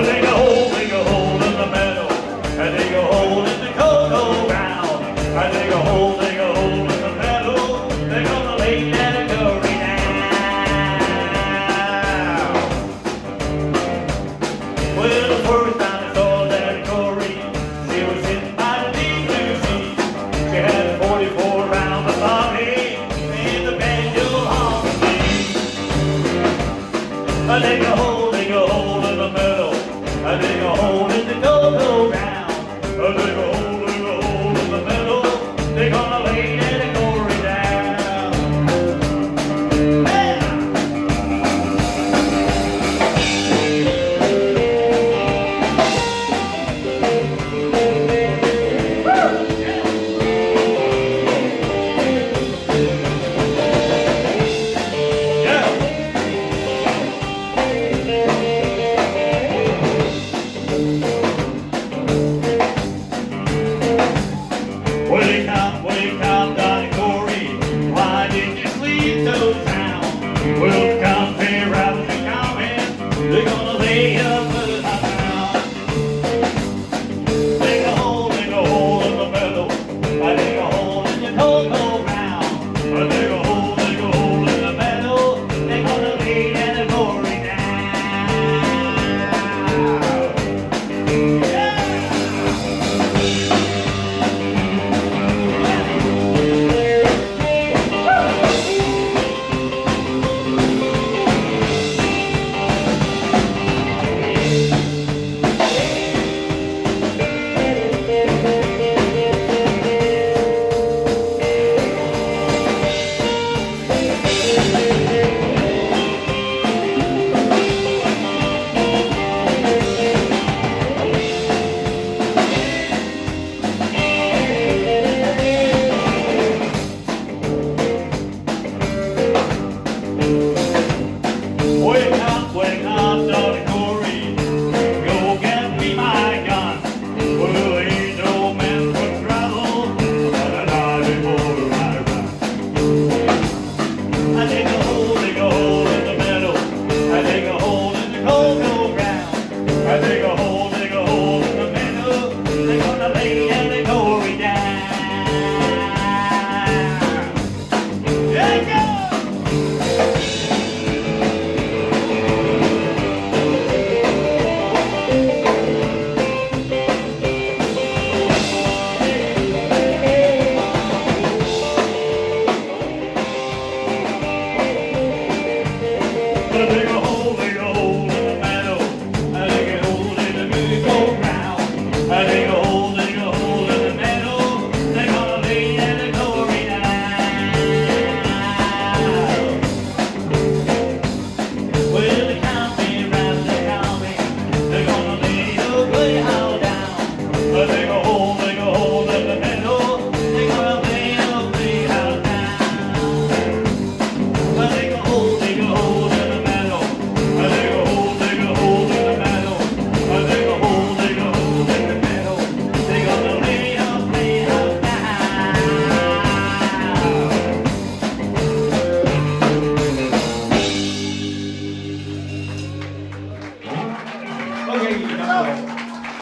Dig a hole in the meadow, and dig a hole in the cocoa ground. I dig a hole in the meadow, they're gonna lay that curry down. Well, the first time I saw that curry, she was sitting by the deep blue sea. She had a 44 round of body, and the banjo harmony. I dig a hole in the meadow, I dig a hole in the cocoa ground. I dig a hole in the meadow, they're gonna lay that curry down. Hey! Wake up, Donnie Corey, why did you sleep so sound? Well, the country rabbits are coming, they're gonna lay up with a pound. Dig a hole in the meadow, I dig a hole in the cocoa ground. I dig a hole in the meadow, they're gonna lay that Corey down. Wake up, Donnie Corey, go get me my gun. Well, ain't no man for trouble, but I die before I run. I dig a hole in the meadow, I dig a hole in the cocoa ground. I dig a hole in the meadow, they're gonna lay that Corey down. Yeah, go! I dig a hole in the meadow, I dig a hole in the cocoa ground. I dig a hole in the meadow, they're gonna lay that Corey down. Well, the county rabbits are coming, they're gonna lay your playhouse down. I dig a hole in the meadow, they're gonna lay your playhouse down. I dig a hole in the meadow, I dig a hole in the meadow, I dig a hole in the meadow, they're gonna lay your playhouse down. Okay, you know.